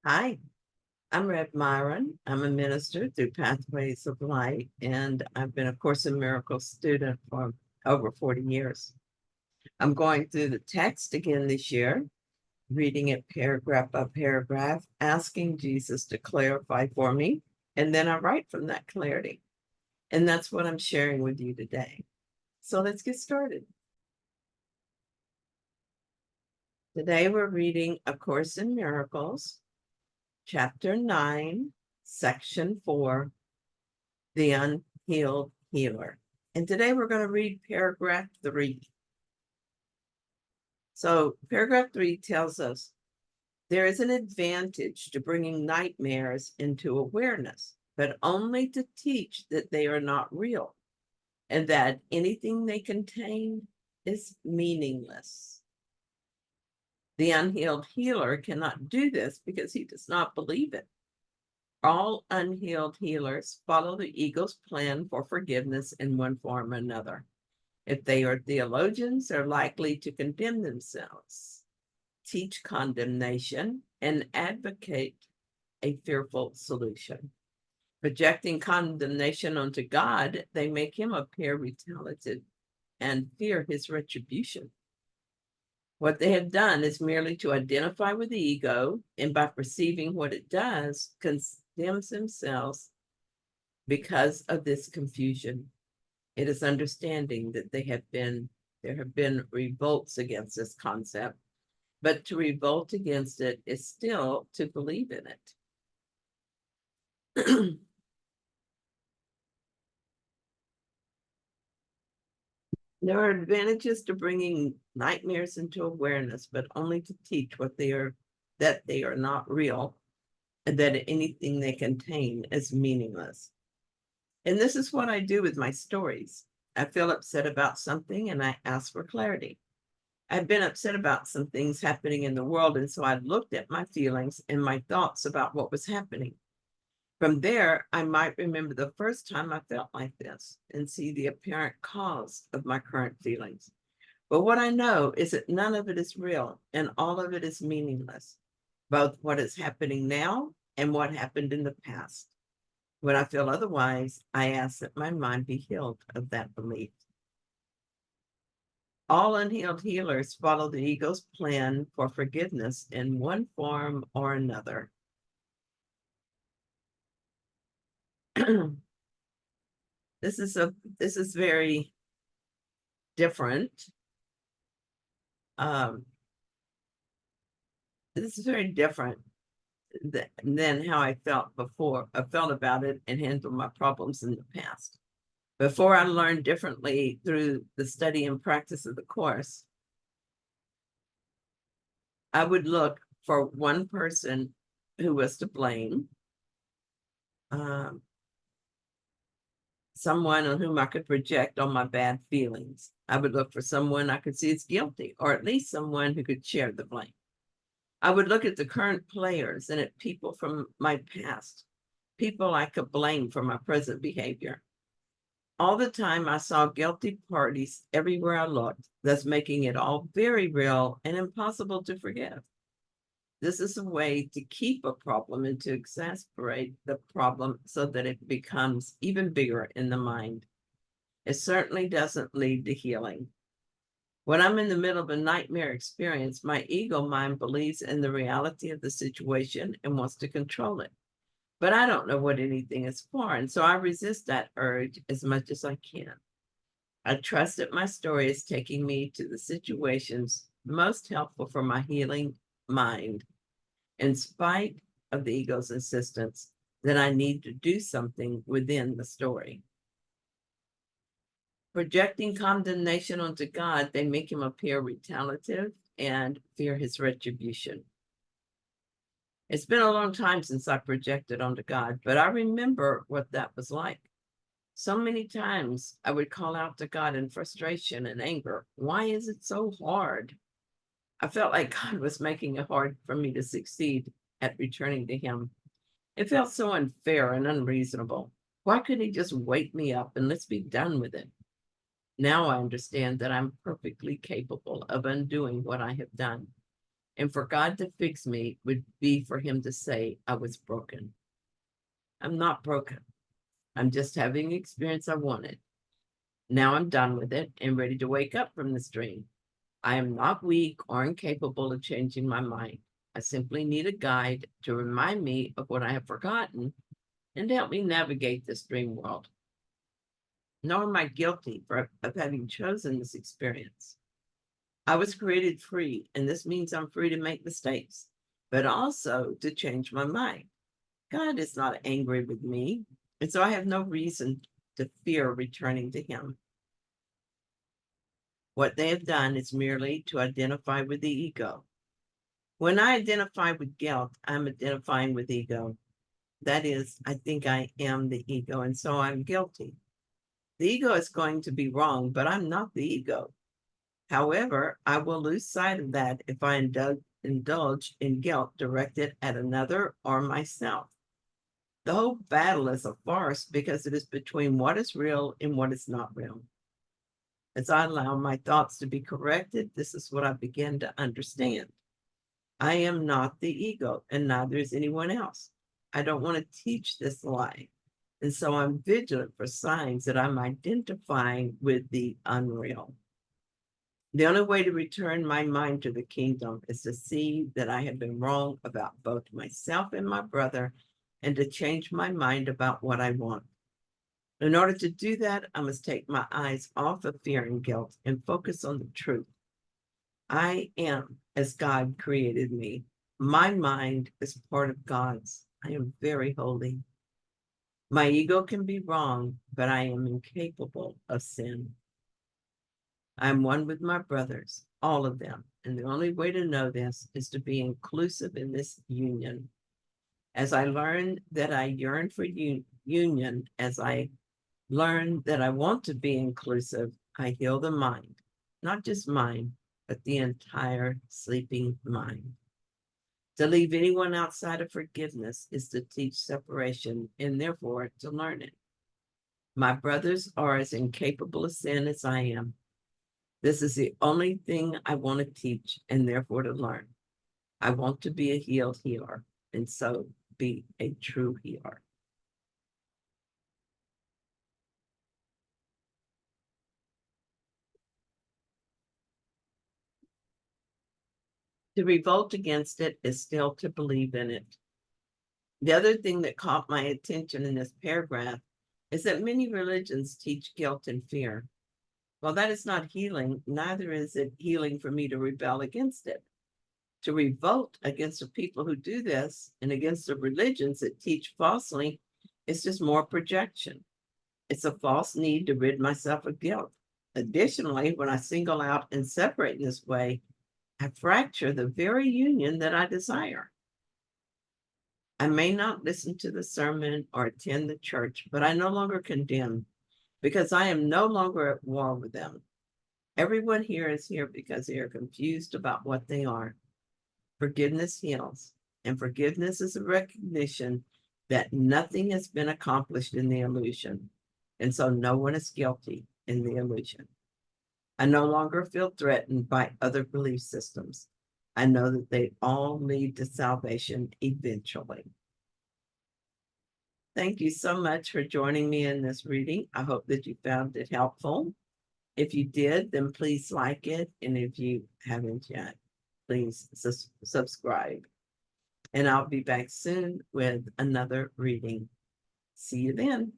Hi, I'm Rev Myron. I'm a minister through Pathways of Light, and I've been a Course in Miracles student for over 40 years. I'm going through the text again this year, reading it paragraph by paragraph, asking Jesus to clarify for me, and then I write from that clarity. And that's what I'm sharing with you today. So let's get started. Today we're reading A Course in Miracles, Chapter 9, Section 4, The Unhealed Healer. And today we're going to read paragraph 3. So paragraph 3 tells us, there is an advantage to bringing nightmares into awareness, but only to teach that they are not real and that anything they contain is meaningless. The unhealed healer cannot do this because he does not believe it. All unhealed healers follow the ego's plan for forgiveness in one form or another. If they are theologians, they're likely to condemn themselves, teach condemnation, and advocate a fearful solution. Projecting condemnation onto God, they make him appear retaliative and fear his retribution. What they have done is merely to identify with the ego, and by perceiving what it does, condemns themselves because of this confusion. It is understanding that there have been revolts against this concept, but to revolt against it is still to believe in it. There are advantages to bringing nightmares into awareness, but only to teach that they are not real, and that anything they contain is meaningless. And this is what I do with my stories. I feel upset about something and I ask for clarity. I've been upset about some things happening in the world, and so I looked at my feelings and my thoughts about what was happening. From there, I might remember the first time I felt like this and see the apparent cause of my current feelings. But what I know is that none of it is real and all of it is meaningless, both what is happening now and what happened in the past. When I feel otherwise, I ask that my mind be healed of that belief. All unhealed healers follow the ego's plan for forgiveness in one form or another. This is very different. This is very different than how I felt before. I felt about it and handled my problems in the past. Before I learned differently through the study and practice of the Course, I would look for one person who was to blame, someone on whom I could project all my bad feelings. I would look for someone I could see as guilty, or at least someone who could share the blame. I would look at the current players and at people from my past, people I could blame for my present behavior. All the time I saw guilty parties everywhere I looked, thus making it all very real and impossible to forgive. This is a way to keep a problem and to exasperate the problem so that it becomes even bigger in the mind. It certainly doesn't lead to healing. When I'm in the middle of a nightmare experience, my ego mind believes in the reality of the situation and wants to control it. But I don't know what anything is for, and so I resist that urge as much as I can. I trust that my story is taking me to the situations most helpful for my healing mind, in spite of the ego's insistence that I need to do something within the story. Projecting condemnation onto God, they make him appear retaliative and fear his retribution. It's been a long time since I projected onto God, but I remember what that was like. So many times I would call out to God in frustration and anger. Why is it so hard? I felt like God was making it hard for me to succeed at returning to him. It felt so unfair and unreasonable. Why couldn't he just wake me up and let's be done with it? Now I understand that I'm perfectly capable of undoing what I have done. And for God to fix me would be for him to say I was broken. I'm not broken. I'm just having the experience I wanted. Now I'm done with it and ready to wake up from this dream. I am not weak or incapable of changing my mind. I simply need a guide to remind me of what I have forgotten and to help me navigate this dream world. Nor am I guilty of having chosen this experience. I was created free, and this means I'm free to make mistakes, but also to change my mind. God is not angry with me, and so I have no reason to fear returning to him. What they have done is merely to identify with the ego. When I identify with guilt, I'm identifying with ego. That is, I think I am the ego, and so I'm guilty. The ego is going to be wrong, but I'm not the ego. However, I will lose sight of that if I indulge in guilt directed at another or myself. The whole battle is a farce because it is between what is real and what is not real. As I allow my thoughts to be corrected, this is what I begin to understand. I am not the ego, and neither is anyone else. I don't want to teach this lie. And so I'm vigilant for signs that I'm identifying with the unreal. The only way to return my mind to the kingdom is to see that I have been wrong about both myself and my brother, and to change my mind about what I want. In order to do that, I must take my eyes off of fear and guilt and focus on the truth. I am as God created me. My mind is part of God's. I am very holy. My ego can be wrong, but I am incapable of sin. I'm one with my brothers, all of them. And the only way to know this is to be inclusive in this union. As I learn that I yearn for union, as I learn that I want to be inclusive, I heal the mind, not just mine, but the entire sleeping mind. To leave anyone outside of forgiveness is to teach separation and therefore to learn it. My brothers are as incapable of sin as I am. This is the only thing I want to teach and therefore to learn. I want to be a healed healer and so be a true healer. To revolt against it is still to believe in it. The other thing that caught my attention in this paragraph is that many religions teach guilt and fear. Well, that is not healing, neither is it healing for me to rebel against it. To revolt against the people who do this and against the religions that teach falsely is just more projection. It's a false need to rid myself of guilt. Additionally, when I single out and separate in this way, I fracture the very union that I desire. I may not listen to the sermon or attend the church, but I no longer condemn because I am no longer at war with them. Everyone here is here because they are confused about what they are. Forgiveness heals, and forgiveness is a recognition that nothing has been accomplished in the illusion, and so no one is guilty in the illusion. I no longer feel threatened by other belief systems. I know that they all lead to salvation eventually. Thank you so much for joining me in this reading. I hope that you found it helpful. If you did, then please like it. And if you haven't yet, please subscribe. And I'll be back soon with another reading. See you then.